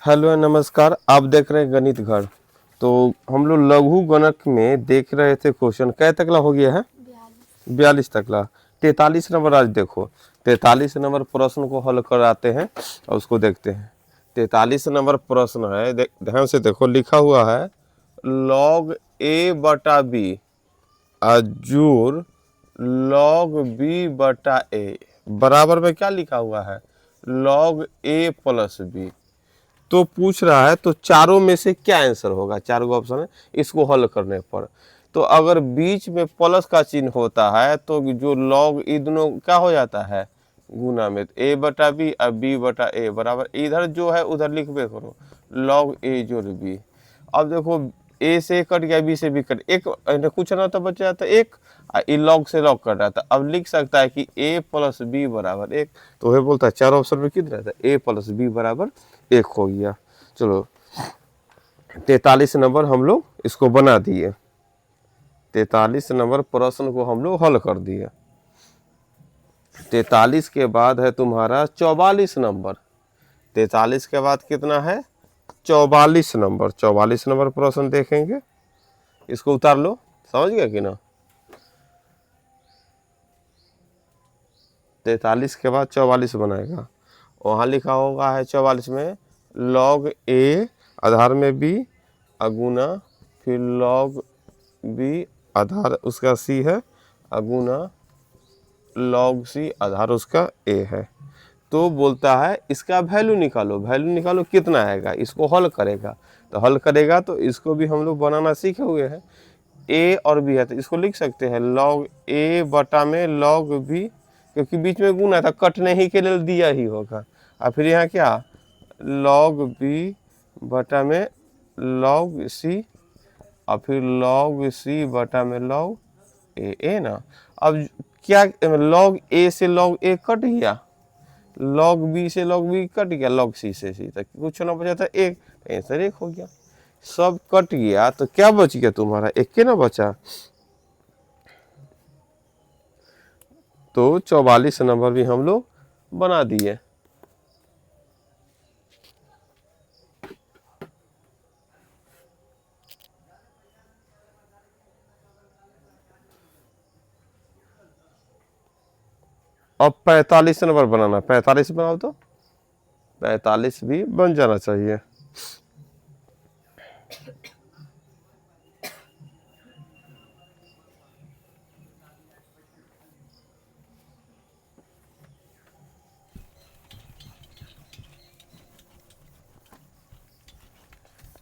Hello नमस्कार, आप देख रहे हैं गणित घर। तो हम लोग लघु गणक में देख रहे थे क्वेश्चन कै तकला हो गया है 42 तकला। 43 नंबर आज देखो, 43 नंबर प्रश्न को हल कराते हैं और उसको देखते हैं। 43 नंबर प्रश्न है, ध्यान से देखो, लिखा हुआ है log a बटा बी जोड़ log b बटा a बराबर में क्या लिखा हुआ है log a प्लस बी। तो पूछ रहा है तो चारों में से क्या आंसर होगा, चारों ऑप्शन है इसको हल करने पर। तो अगर बीच में प्लस का चिन्ह होता है तो जो लॉग ये दोनों क्या हो जाता है गुना में, ए बटा बी और बी बटा ए बराबर इधर जो है उधर लिखबे करो लॉग ए जोड़ बी। अब देखो ए से कट गया बी से भी कट, एक कुछ ना तो बच जाता एक, ई लॉग से लॉग कट रहा था। अब लिख सकता है कि ए प्लस बी बराबर एक। तो वह बोलता है चार ऑप्शन में कितना रहता है ए प्लस बी बराबर एक हो गया। चलो 43 नंबर हम लोग इसको बना दिए, 43 नंबर प्रश्न को हम लोग हल कर दिए। 43 के बाद है तुम्हारा 44 नंबर। 43 के बाद कितना है 44 नंबर। 44 नंबर प्रश्न देखेंगे, इसको उतार लो, समझ गया कि ना। 43 के बाद 44 बनाएगा, वहाँ लिखा होगा है 44 में log a आधार में b अगुना फिर log b आधार उसका c है अगुना log c आधार उसका a है। तो बोलता है इसका वैल्यू निकालो, वैल्यू निकालो कितना आएगा, इसको हल करेगा। तो हल करेगा तो इसको भी हम लोग बनाना सीखे हुए हैं, a और b है तो इसको लिख सकते हैं log a बटा में log b, क्योंकि बीच में गुना था कटने ही के लिए दिया ही होगा। और फिर यहाँ क्या log b बटा में log c और फिर log c बटा में log a ना। अब क्या log a से log a कट गया, log b से log b कट गया, log c से c तक कुछ ना बचा था एक, आंसर एक हो गया। सब कट गया तो क्या बच गया तुम्हारा एक के ना बचा। तो 44 नंबर भी हम लोग बना दिए। अब 45 नंबर बनाना, 45 बनाओ तो 45 भी बन जाना चाहिए।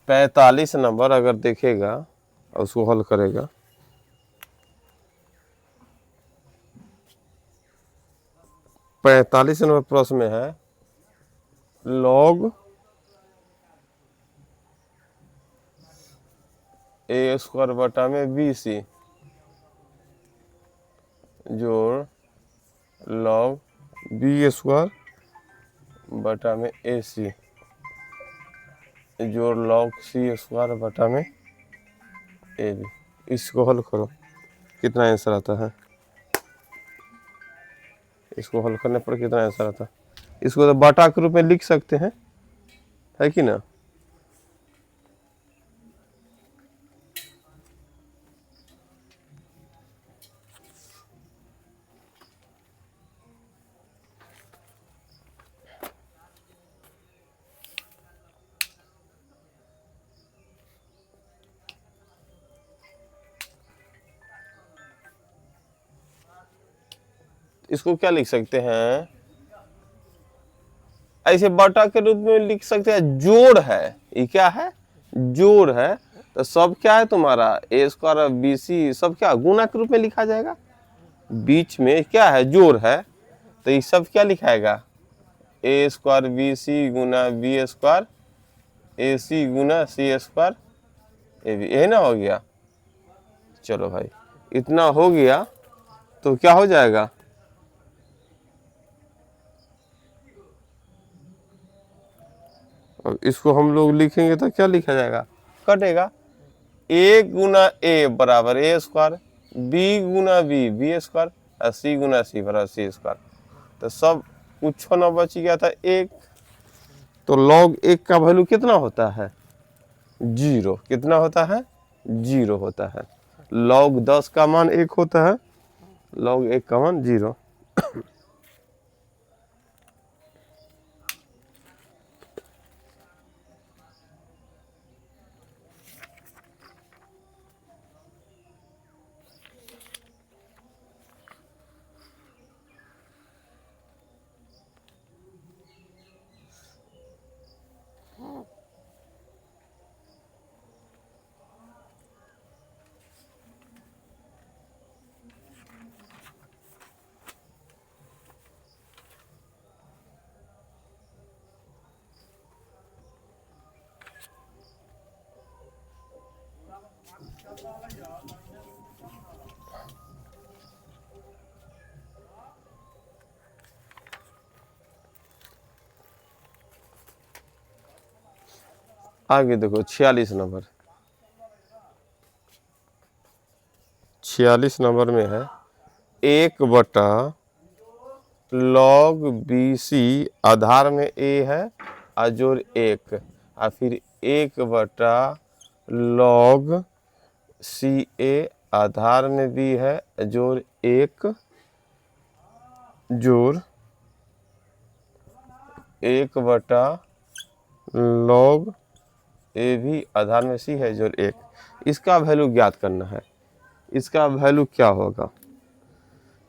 पैंतालीस नंबर अगर देखेगा और उसको हल करेगा, पैंतालीस नंबर प्रश्न में है log ए स्क्वायर बटा में बी सी जोड़ log बी स्क्वायर बटा में ए सी जोड़ log सी स्क्वायर बटा में ए बी। इसको हल करो कितना आंसर आता है, इसको हल करने पर कितना आंसर आता है। इसको तो बटा के रूप में लिख सकते हैं, है कि ना। इसको क्या लिख सकते हैं, ऐसे बटा के रूप में लिख सकते हैं, जोड़ है, ये क्या है जोड़ है। तो सब क्या है तुम्हारा ए स्क्वायर बी सी सब क्या गुना के रूप में लिखा जाएगा, बीच में क्या है जोड़ है। तो ये सब क्या लिखाएगा ए स्क्वायर बी सी गुना बी स्क्वायर ए सी गुना सी स्क्वायर ए बी, यही ना हो गया। चलो भाई इतना हो गया तो क्या हो जाएगा, अब इसको हम लोग लिखेंगे तो क्या लिखा जाएगा, कटेगा ए गुना ए बराबर ए स्क्वायर, बी गुना बी बी स्क्वायर और सी गुना सी बराबर सी स्क्वायर। तो सब कुछ ना बच गया था एक, तो log 1 का वैल्यू कितना होता है 0। कितना होता है 0 होता है। log 10 का मान 1 होता है, log 1 का मान 0। आगे देखो 46 नंबर। 46 नंबर में है 1/log BC, आधार में a है अजोर 1, और फिर 1/log CA, आधार में b है जोड़ 1 जोड़ 1/log AB, आधार में c है जोड़ 1। इसका वैल्यू ज्ञात करना है। इसका वैल्यू क्या होगा?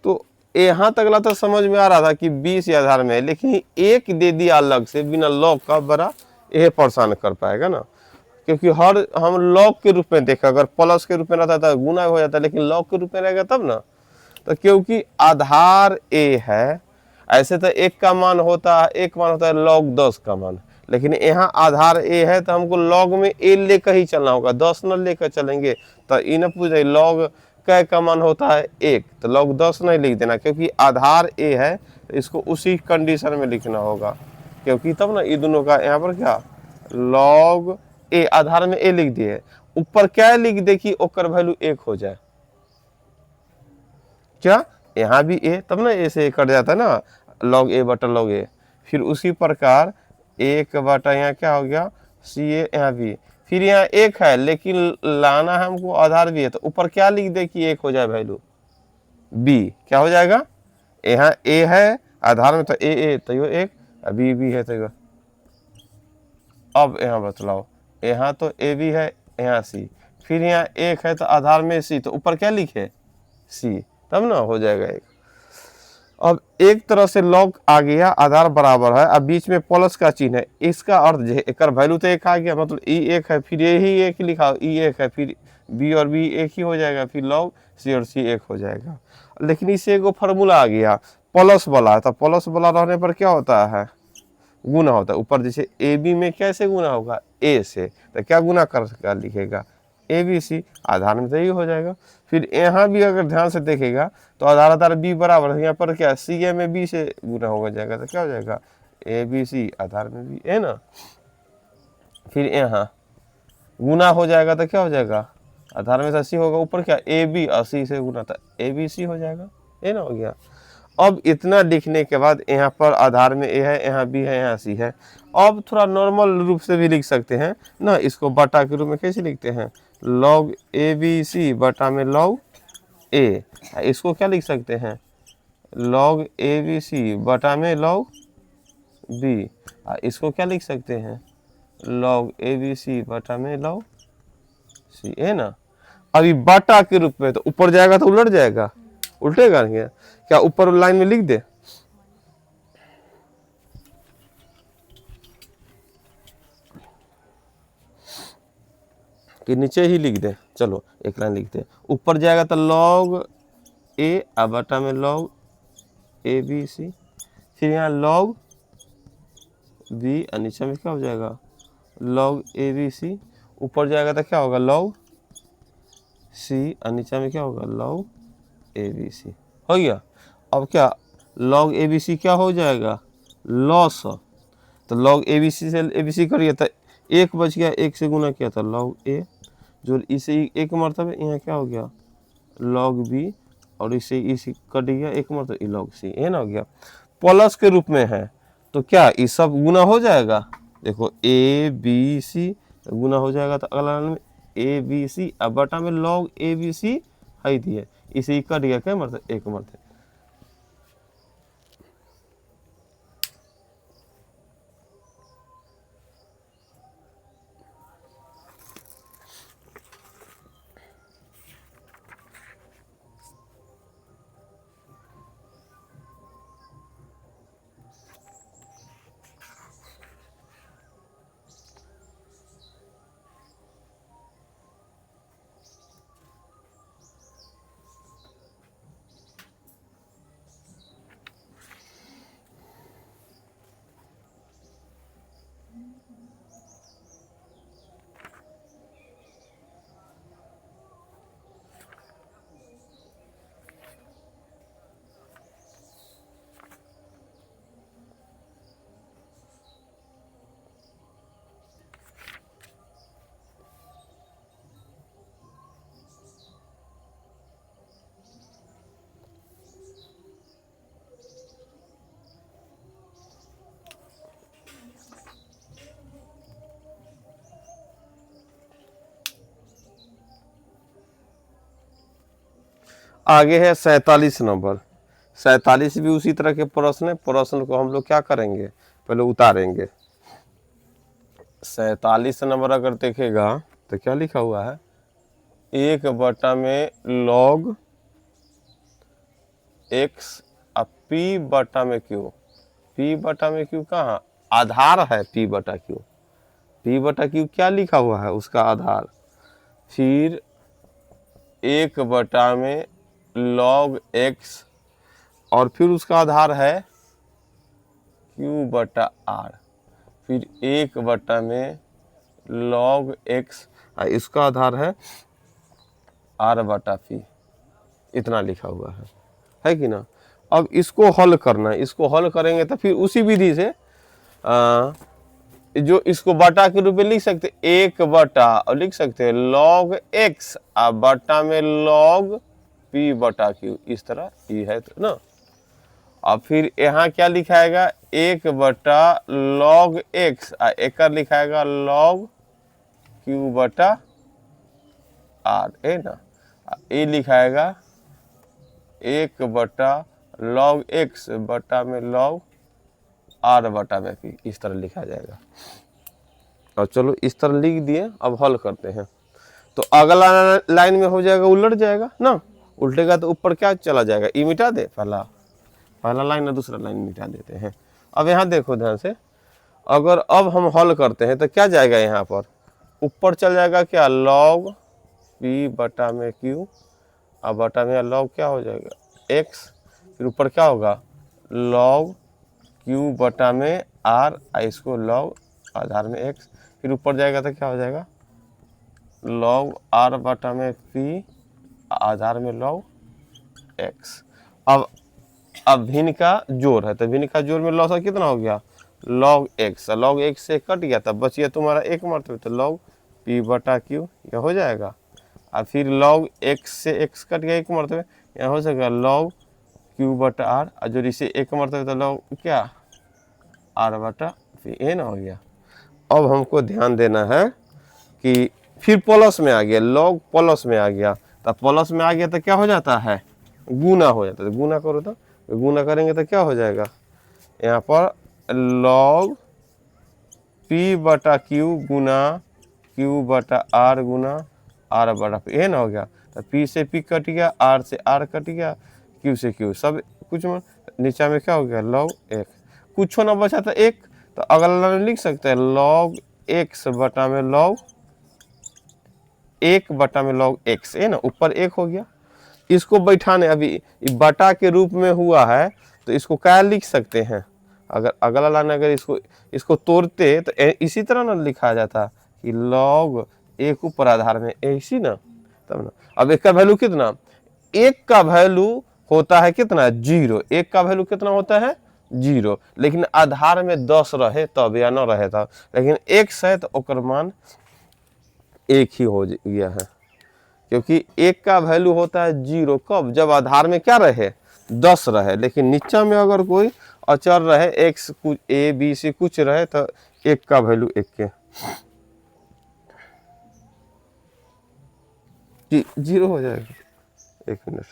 तो यहाँ तकला तो समझ में आ रहा था कि 20 आधार में है, लेकिन एक दे दिया अलग से बिना लॉग का, बड़ा यह परेशान कर पाएगा ना, क्योंकि हर हम लॉग के रूप में देखा, अगर प्लस के रूप में रहता था गुना हो जाता, लेकिन लॉग के रूप में रहेगा तब ना। तो क्योंकि आधार a है, ऐसे तो एक का मान होता है, एक मान होता है log 10 का मान, लेकिन यहाँ आधार a है तो हमको log में a लेकर ही चलना होगा, 10 न लेकर चलेंगे तो इन्हें पूछ रही log कै का मान होता है 1, तो log 10 नहीं लिख देना, क्योंकि आधार a है तो इसको उसी कंडीशन में लिखना होगा, क्योंकि तब ना ये दोनों का यहाँ पर क्या log a, आधार में a लिख दिए, ऊपर क्या लिख दे कि ओकर वैल्यू 1 हो जाए। क्या यहाँ भी a, तब ना a से कट जाता है ना, log a बटा log a। फिर उसी प्रकार 1 बटा यहाँ क्या हो गया CA, यहाँ भी, फिर यहाँ 1 है लेकिन लाना है हमको आधार भी है, तो ऊपर क्या लिख दे कि 1 हो जाए वैल्यू b, क्या हो जाएगा, यहाँ a है आधार में तो a तो यो 1, b है तो यो। अब यहाँ बतलाओ, यहाँ तो a b है, यहाँ c, फिर यहाँ 1 है तो आधार में c, तो ऊपर क्या लिखे c, तब ना हो जाएगा 1। अब एक तरह से log आ गया, आधार बराबर है, अब बीच में प्लस का चिन्ह है, इसका अर्थ जो है एक वैल्यू तो 1 आ गया, मतलब e 1 है, फिर यही 1 लिखा e 1 है, फिर b और b 1 ही हो जाएगा, फिर log c और c 1 हो जाएगा। लेकिन इससे एक फार्मूला आ गया प्लस वाला, तो प्लस वाला रहने पर क्या होता है गुना होता है। ऊपर जैसे ए बी में कैसे गुना होगा a से, तो क्या गुना कर लिखेगा ABC, आधार में तो यही हो जाएगा। फिर यहाँ भी अगर ध्यान से देखेगा तो आधार b बराबर है, यहाँ पर क्या CA में b से गुना हो जाएगा, तो क्या हो जाएगा ABC, आधार में b है ना। फिर यहाँ गुना हो जाएगा तो क्या हो जाएगा, आधार में तो c होगा, ऊपर क्या AB 80 से गुना था ABC हो जाएगा, है ना, हो गया। अब इतना लिखने के बाद यहाँ पर आधार में a है, यहाँ b है, यहाँ c है। अब थोड़ा नॉर्मल रूप से भी लिख सकते हैं ना, इसको बटा के रूप में कैसे लिखते हैं, log ABC बटा में log a, इसको क्या लिख सकते हैं log ABC बटा में log b, इसको क्या लिख सकते हैं log ABC बटा में log c, है ना। अभी बटा के रूप में, तो ऊपर जाएगा तो उलट जाएगा, उल्टेगा नहीं, क्या ऊपर लाइन में लिख दे, कि नीचे ही लिख दे, चलो एक लाइन लिख दे, ऊपर जाएगा तो log a बटा में log ABC, फिर यहाँ log b और नीचे में क्या हो जाएगा log ABC, ऊपर जाएगा तो क्या होगा log c और नीचे में क्या होगा log ABC, हो गया। अब क्या log ABC क्या हो जाएगा लॉस, तो log ABC से ABC करिए तो 1 बच गया, 1 से गुना किया था log a, जो इसे 1 मरतबे, यहाँ क्या हो गया log b, और इसे इसी कट गया 1 मरतबे log c, है ना, हो गया। प्लस के रूप में है तो क्या ये सब गुना हो जाएगा, देखो ए बी सी गुना हो जाएगा तो अगला लाइन में ए बी सी, अब बटा में लॉग ए बी सी है दिए, इसे कट गया क्या मरते एक मरते। आगे है 47 नंबर। 47 भी उसी तरह के प्रश्न है। प्रश्न को हम लोग क्या करेंगे, पहले उतारेंगे। 47 नंबर अगर देखेगा तो क्या लिखा हुआ है, 1 में लॉग एक्स और पी बटा में क्यू। पी बटा में क्यू कहाँ आधार है, पी बटा क्यू। पी बटा क्यू क्या लिखा हुआ है उसका आधार। फिर 1 में लॉग एक्स और फिर उसका आधार है क्यू बटा आर। फिर 1 में लॉग एक्स इसका आधार है आर बटा पी। इतना लिखा हुआ है कि ना। अब इसको हल करना है। इसको हल करेंगे तो फिर उसी विधि से जो इसको बटा के रूप में लिख सकते 1 और लिख सकते हैं लॉग एक्स और बटा में लॉग पी बटा क्यू। इस तरह ये है तो ना। और फिर यहाँ क्या लिखाएगा 1 लॉग एक्स और एक लिखाएगा लॉग क्यू बटा आर है ना। ये लिखाएगा 1 लॉग एक्स बटा में लॉग आर बटा में पी। इस तरह लिखा जाएगा। और चलो इस तरह लिख दिए। अब हल करते हैं तो अगला लाइन में हो जाएगा उलट जाएगा ना। उल्टेगा तो ऊपर क्या चला जाएगा, ई मिटा दे पहला लाइन और दूसरा लाइन मिटा देते हैं। अब यहाँ देखो ध्यान से, अगर अब हम हल करते हैं तो क्या जाएगा, यहाँ पर ऊपर चल जाएगा क्या लॉग पी बटा में क्यू और बटा में लॉग क्या हो जाएगा एक्स। फिर ऊपर क्या होगा लॉग क्यू बटा में आर इसको लॉग आधार में एक्स। फिर ऊपर जाएगा तो क्या हो जाएगा लॉग आर बटा में पी आधार में लॉग एक्स। अब भिन्न का जोड़ है तो भिन्न का जोड़ में लॉग कितना हो गया लॉग एक्स। लॉग एक्स से कट गया तब बचिए तुम्हारा एक मरतबे तो लॉग पी बटा क्यू यह हो जाएगा। और फिर लॉग एक्स से एक्स कट गया एक मरतबे, यहाँ हो जाएगा लॉग क्यू बटा आर और जो इसे एक मरतबे तो लॉग क्या आर बटा पी। ये ना हो गया। अब हमको ध्यान देना है कि फिर प्लस में आ गया, लॉग प्लस में आ गया। तो प्लस में आ गया तो क्या हो जाता है गुना हो जाता है। तो गुना करो तो गुना करेंगे तो क्या हो जाएगा यहाँ पर लॉग पी बटा क्यू गुना क्यू बटा आर गुना आर बटा पी। ये ना हो गया। तो पी से पी कट गया, आर से आर कट गया, क्यू से क्यू सब कुछ में नीचा में क्या हो गया लॉग एक। कुछ ना बचा था एक, तो अगला लाइन लिख सकते हैं लॉग एक्स बटा में लॉग 1 में लॉग एक्स है ना। ऊपर एक हो गया। इसको बैठाने अभी बटा के रूप में हुआ है तो इसको क्या लिख सकते हैं, अगर अगला लाइन अगर इसको तोड़ते तो इसी तरह ना लिखा जाता कि लॉग एक ऊपर आधार में ऐसी ना तब ना। अब एक का वैल्यू कितना, एक का वैल्यू होता है कितना 0। एक का वैल्यू कितना होता है 0, लेकिन आधार में 10 रहे तब या न रहे तब। लेकिन x है तो ओकर मान 1 ही हो गया है, क्योंकि एक का वैल्यू होता है 0 कब जब आधार में क्या रहे 10 रहे। लेकिन नीचा में अगर कोई अचर रहे, एक्स कुछ ए बी सी कुछ रहे तो एक का वैल्यू एक के जी 0 हो जाएगा। एक मिनट,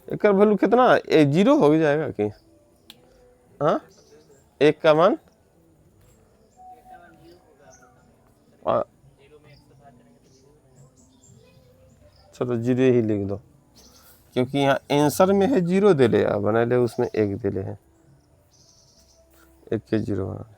एक वैल्यू कितना 0 हो जाएगा कि हाँ एक का मान चलो 0 ही लिख दो, क्योंकि यहाँ आंसर में है 0 दे ले, बना ले उसमें 1 दे ले है, 1 के 0 बना ले।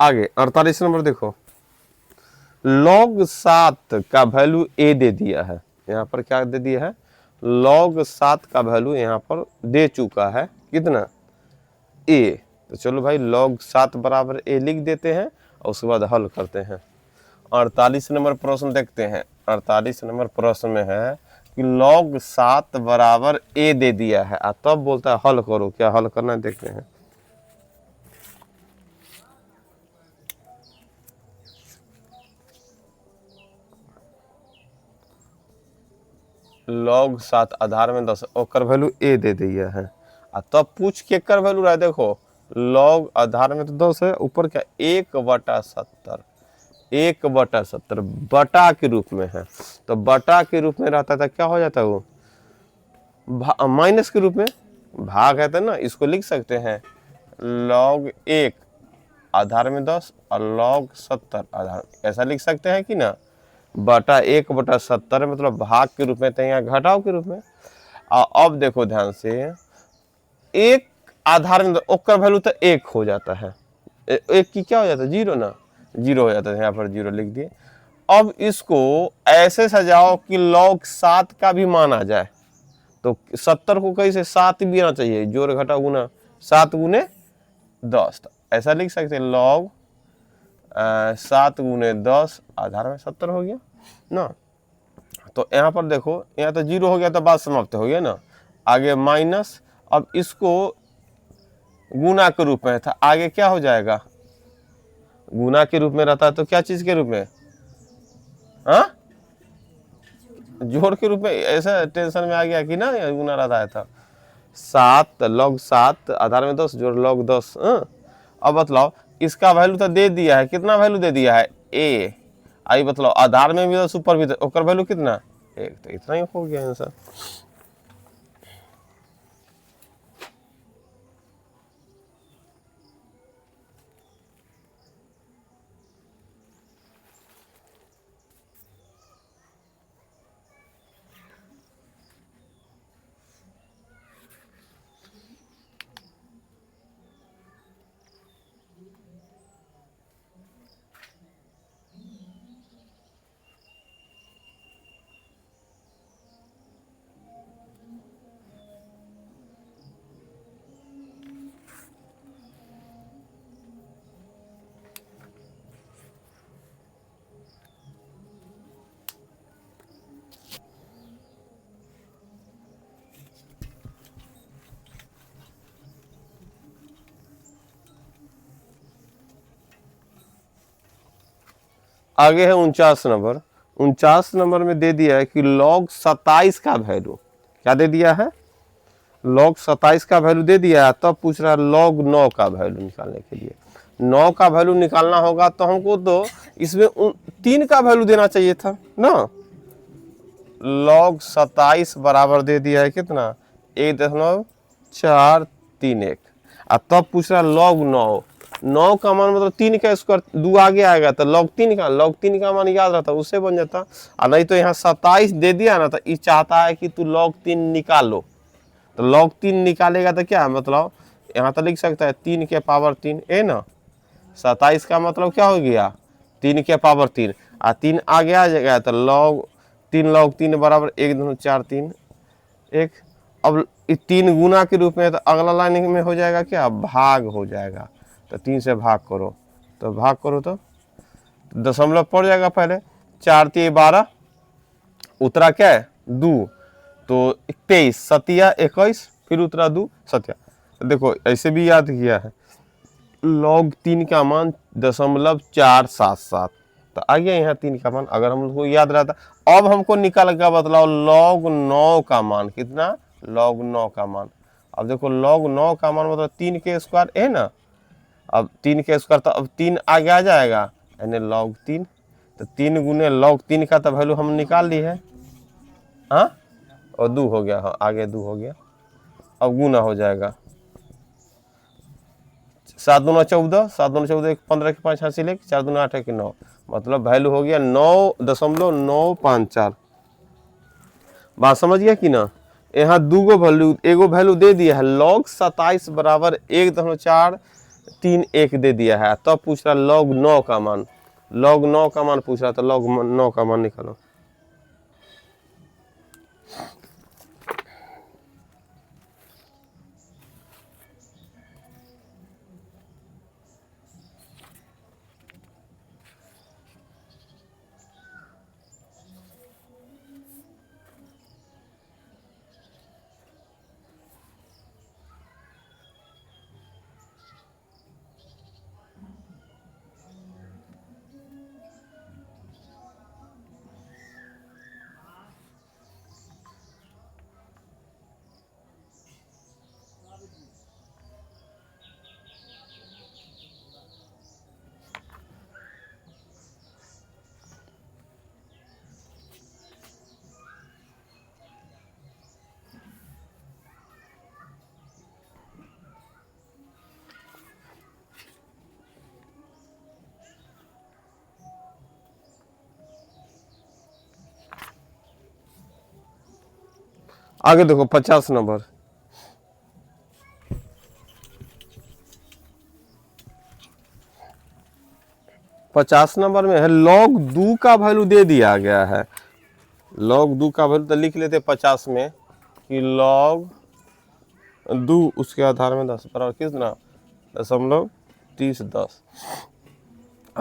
आगे 48 नंबर देखो, log 7 का वैल्यू a दे दिया है, यहाँ पर क्या दे दिया है, log 7 का वैल्यू यहाँ पर दे चुका है कितना a। तो चलो भाई log 7 बराबर a लिख देते हैं और उसके बाद हल करते हैं। 48 नंबर प्रश्न देखते हैं। 48 नंबर प्रश्न में है कि log 7 बराबर a दे दिया है, तब बोलता है हल करो। क्या हल करना है देखते हैं। log 7 आधार में 10 ओकर वैल्यू a दे दिया है, तब पूछ के कर वैल्यू रहा है। देखो log आधार में तो 10 है, ऊपर क्या 1/70, 1/70 बटा के रूप में है, तो बटा के रूप में रहता था क्या हो जाता है वो माइनस के रूप में, भाग है तो ना, इसको लिख सकते हैं log 1 आधार में 10 और log 70 आधार, ऐसा लिख सकते हैं कि ना, बटा 1/70 मतलब भाग के रूप में, तो यहाँ घटाव के रूप में। अब देखो ध्यान से, एक आधार में ओकर वैल्यू तो 1 हो जाता है, एक की क्या हो जाता है 0 ना, 0 हो जाता है, यहाँ पर 0 लिख दिए। अब इसको ऐसे सजाओ कि log 7 का भी मान आ जाए, तो 70 को कैसे 7 भी आना चाहिए, जोड़ घटा गुना 7 गुने 10, ऐसा लिख सकते हैं log 7 गुने 10 आधार में 70 हो गया ना। तो यहाँ पर देखो, यहाँ तो 0 हो गया तो बात समाप्त हो गया ना। आगे माइनस, अब इसको गुना के रूप में था, आगे क्या हो जाएगा, गुना के रूप में रहता है तो क्या चीज के रूप में, हाँ जोड़ के रूप में, ऐसा टेंशन में आ गया कि ना गुना रहता था। 7 log 7 आधार में 10 जोड़ log 10। अब बतलाओ इसका वैल्यू तो दे दिया है, कितना वैल्यू दे दिया है a, आई बतलाओ आधार में भी 10 ऊपर भी 10, ओकर वैल्यू कितना 1, तो इतना ही हो गया आंसर। आगे है 49 नंबर। 49 नंबर में दे दिया है कि log 27 का वैल्यू क्या दे दिया है, log 27 का वैल्यू दे दिया है, तब पूछ रहा है log 9 का वैल्यू निकालने के लिए। 9 का वैल्यू निकालना होगा तो हमको तो इसमें 3 का वैल्यू देना चाहिए था ना। log 27 बराबर दे दिया है कितना 1.431, तब पूछ रहा है log 9, 9 का मान मतलब 3 का स्क्वायर, 2 आगे आएगा तो log 3 का, log 3 का मान याद रहता उससे बन जाता। और नहीं तो यहाँ 27 दे दिया ना, तो ये चाहता है कि तू log 3 निकालो, तो log 3 निकालेगा तो क्या मतलब यहाँ तो लिख सकता है 3 के पावर 3 है ना। 27 का मतलब क्या हो गया 3 के पावर 3, और 3 आगे आ जाएगा तो log 3 बराबर 1 2 4 3 1। अब 3 गुना के रूप में, तो अगला लाइन में हो जाएगा क्या भाग हो जाएगा, तो 3 से भाग करो, तो भाग करो तो दशमलव पड़ जाएगा पहले, 4 3 12 उतरा क्या है 2, तो 23 सतिया 21 फिर उतरा 2 सतिया। देखो ऐसे भी याद किया है, log 3 का मान 0.477, तो आ गया यहाँ 3 का मान, अगर हम लोग को याद रहता। अब हमको निकल गया बतलाओ log 9 का मान कितना, log 9 का मान। अब देखो log 9 का मान मतलब 3 के स्क्वायर है ना, अब 3 के स्क्वायर तो अब 3 आगे आ जाएगा यानी log 3, तो 3 गुने log 3 का तो वैल्यू हम निकाल ली है, हाँ, और 2 हो गया, हाँ आगे 2 हो गया, अब गुना हो जाएगा 7 दूना 14, 7 दूना 14 15 के 5 हासिल 1 4 दूना 8 1 9, मतलब वैल्यू हो गया 9.954। बात समझ गया कि ना। यहाँ दूगो वैल्यू, एगो वैल्यू दे दिया है log 27 बराबर 1.431 दे दिया है, तब पूछ रहा log 9 का मान, log 9 का मान पूछ रहा था, log 9 का मान निकालो। आगे देखो 50 नंबर, 50 नंबर में है log 2 का वैल्यू दे दिया गया है, log 2 का वैल्यू तो लिख लेते 50 में कि log 2 उसके आधार में 10 बराबर कितना 0.3010।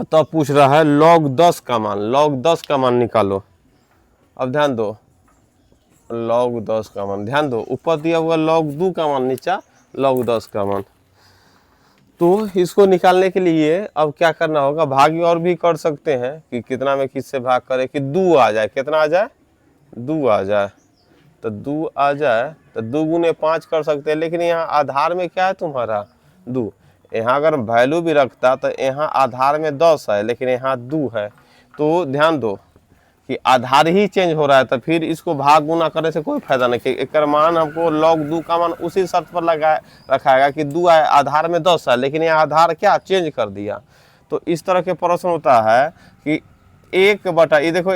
तब पूछ रहा है log 10 का मान, log 10 का मान निकालो। अब ध्यान दो log 10 का मान, ध्यान दो ऊपर दिया हुआ log 2 का मान, नीचा log 10 का मान। तो इसको निकालने के लिए अब क्या करना होगा, भाग और भी कर सकते हैं कि कितना में किससे भाग करें कि 2 आ जाए, कितना आ जाए 2 आ जाए, तो 2 आ जाए तो 2 गुने 5 कर सकते हैं, लेकिन यहाँ आधार में क्या है तुम्हारा 2, यहाँ अगर वैल्यू भी रखता तो यहाँ आधार में 10 है लेकिन यहाँ 2 है, तो ध्यान दो कि आधार ही चेंज हो रहा है, तो फिर इसको भाग गुना करने से कोई फायदा नहीं, कि एक मान हमको log 2 का मान उसी शर्त पर लगा रखाएगा कि 2 है आधार में 10 है, लेकिन ये आधार क्या चेंज कर दिया। तो इस तरह के प्रश्न होता है कि 1/, ये देखो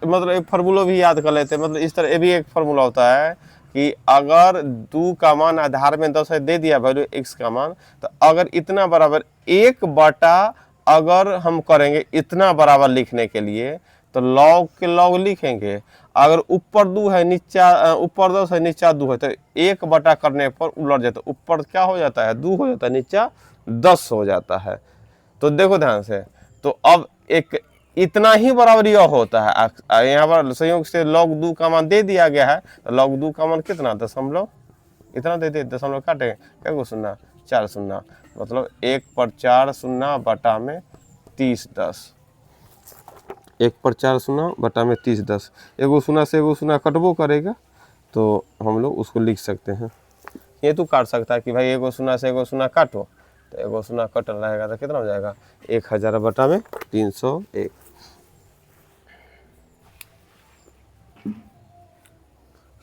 मतलब एक फार्मूला भी याद कर लेते हैं, मतलब इस तरह ये भी एक फार्मूला होता है कि अगर 2 का मान आधार में 10 है, दे दिया वैल्यू x का मान, तो अगर इतना बराबर 1/, अगर हम करेंगे इतना बराबर लिखने के लिए तो log के log लिखेंगे, अगर ऊपर 2 है नीचा ऊपर 10 है नीचा 2 है, तो 1/, करने पर उलट जाता है, ऊपर क्या हो जाता है 2 हो जाता है, नीचा 10 हो जाता है। तो देखो ध्यान से, तो अब एक इतना ही बराबर यह होता है, यहाँ पर संयोग से log 2 का मान दे दिया गया है, तो log 2 का मान कितना दशमलव इतना दे दे, दशमलव काटे क्या को शून्य 4 शून्य, मतलब 1/4 शून्य बटा में 3010, 1/4 शून्य बटा में 3010, एगो शून्य से एगो शून्य कटबो करेगा, तो हम लोग उसको लिख सकते हैं, ये तो काट सकता है कि भाई एगो शून्य से एगो शून्य काटो, तो एगो शून्य कटल रहेगा तो कितना हो जाएगा 1000 बटा में 301।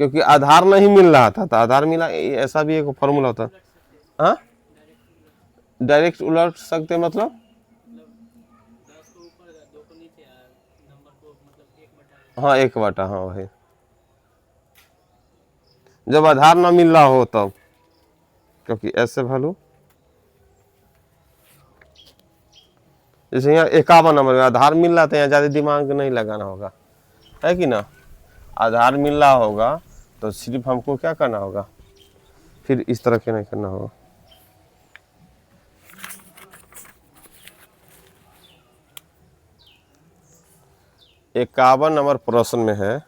क्योंकि आधार नहीं मिल रहा था, तो आधार मिला, ऐसा भी एक फॉर्मूला होता है। हाँ डायरेक्ट उलट सकते मतलब 10 को ऊपर 2 को नीचे नंबर को मतलब 1/। हाँ 1/, हाँ वही जब आधार ना मिल रहा हो तब, क्योंकि ऐसे वैल्यू जैसे यहाँ 51 नंबर में आधार मिल रहा था, यहाँ ज़्यादा दिमाग नहीं लगाना होगा, है कि ना। आधार मिल रहा होगा तो सिर्फ हमको क्या करना होगा, फिर इस तरह के नहीं करना होगा। इक्यावन नंबर प्रश्न में है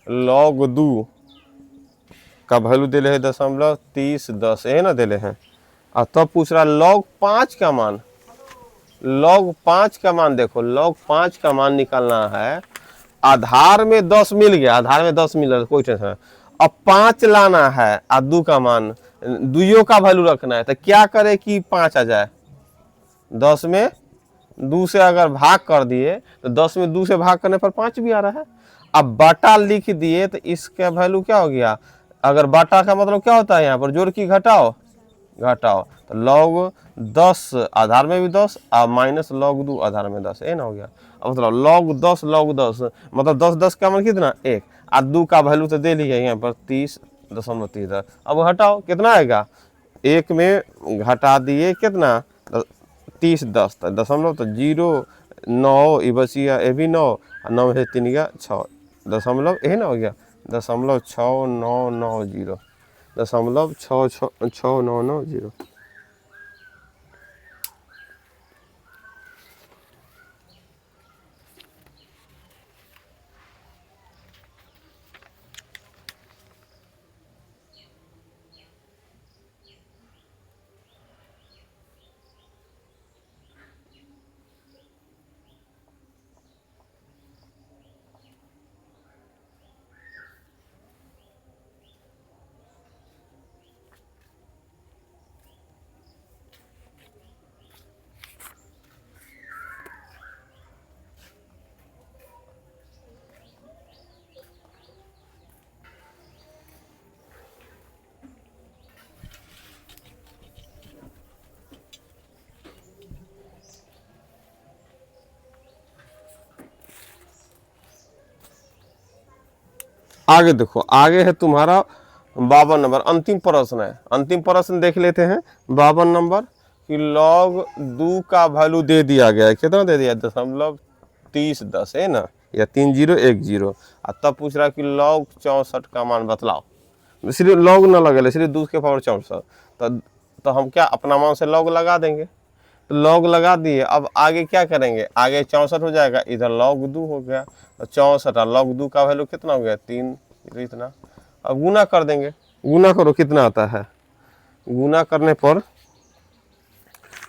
log 2 का वैल्यू दिले है 0.3010 है ना दिले हैं। और तब पूछ रहा log 5 का मान, log 5 का मान देखो, log 5 का मान निकालना है। आधार में 10 मिल गया, आधार में 10 मिल रहा कोई टेंशन नहीं। अब 5 लाना है और 2 का मान, दुइयों का वैल्यू रखना है, तो क्या करे कि 5 आ जाए। 10 में 2 से अगर भाग कर दिए तो 10 में 2 से भाग करने पर 5 भी आ रहा है। अब बाटा लिख दिए तो इसका वैल्यू क्या हो गया, अगर बाटा का मतलब क्या होता है यहाँ पर जोड़ की घटाओ, घटाओ तो log 10 आधार में भी 10 और माइनस log 2 आधार में 10, ये ना हो गया। अब मतलब log 10 मतलब 10 का मान कितना 1 और 2 का वैल्यू तो दे लिया यहाँ पर 30.30। अब हटाओ कितना आएगा, 1 में घटा दिए कितना 30.10 दशमलव तो 0.9 ये बचिया, ये भी 9 और 9 से 3 गया 6 दशमलव, यही ना हो गया 0.6990 0.6990। आगे देखो, आगे है तुम्हारा 52 नंबर, अंतिम प्रश्न है। अंतिम प्रश्न देख लेते हैं 52 नंबर कि log 2 का वैल्यू दे दिया गया है, कितना दे दिया 0.3010 है ना, या 3010। और तब पूछ रहा कि log 64 का मान बतलाओ। सिर्फ log ना लगे, सिर्फ 2 के पावर 64, तो हम क्या अपना मान से log लगा देंगे। तो log लगा दिए, अब आगे क्या करेंगे, आगे 64 हो जाएगा, इधर log 2 हो गया तो 64 और log 2 का वैल्यू कितना हो गया 3 इतना। अब गुना कर देंगे, गुना करो कितना आता है, गुना करने पर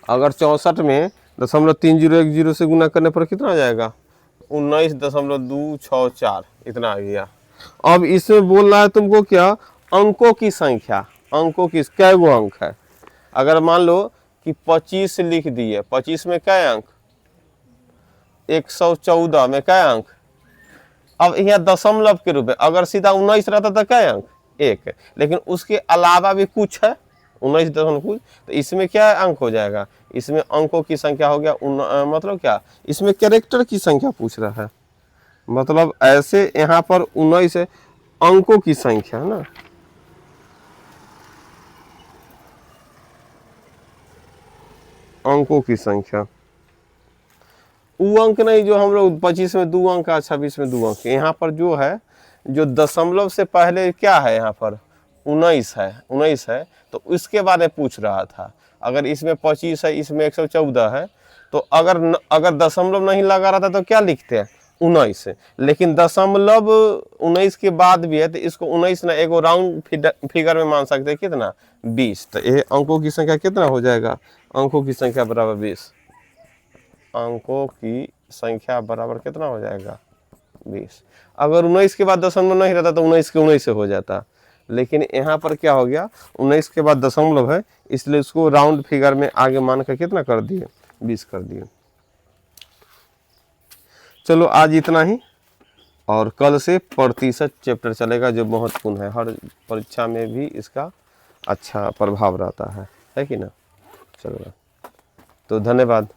अगर 64 में 0.3010 से गुना करने पर कितना आ जाएगा 19.264 इतना आ गया। अब इसमें बोल रहा है तुमको क्या, अंकों की संख्या, अंकों की कै गो अंक है। अगर मान लो कि 25 लिख दिए, 25 में क्या अंक 114 में क्या अंक, अब यहाँ दशमलव के रूप में अगर सीधा 19 रहता तो क्या अंक 1, लेकिन उसके अलावा भी कुछ है 19 दशमलव कुछ, तो इसमें क्या अंक हो जाएगा, इसमें अंकों की संख्या हो गया मतलब क्या, इसमें कैरेक्टर की संख्या पूछ रहा है, मतलब ऐसे यहाँ पर 19 अंकों की संख्या है ना, अंकों की संख्या, वो अंक नहीं जो हम लोग 25 में 2 अंक, 26 में 2 अंक, यहाँ पर जो है जो दशमलव से पहले क्या है यहाँ पर 19 है, 19 है, तो इसके बारे में पूछ रहा था। अगर इसमें 25 है, इसमें 114 है, तो अगर दशमलव नहीं लगा रहा था तो क्या लिखते हैं 19, लेकिन दशमलव 19 के बाद भी है तो इसको 19 ना एक राउंड फिगर में मान सकते हैं कितना 20। तो ये अंकों की संख्या कितना हो जाएगा, अंकों की संख्या बराबर 20, अंकों की संख्या बराबर कितना हो जाएगा 20। अगर 19 के बाद दशमलव नहीं रहता तो 19 के 19 से हो जाता, लेकिन यहाँ पर क्या हो गया 19 के बाद दशमलव है, इसलिए उसको राउंड फिगर में आगे मान कर कितना कर दिए 20 कर दिए। चलो आज इतना ही, और कल से प्रतिशत चैप्टर चलेगा जो महत्वपूर्ण है, हर परीक्षा में भी इसका अच्छा प्रभाव रहता है। है कि ना। चलो तो धन्यवाद।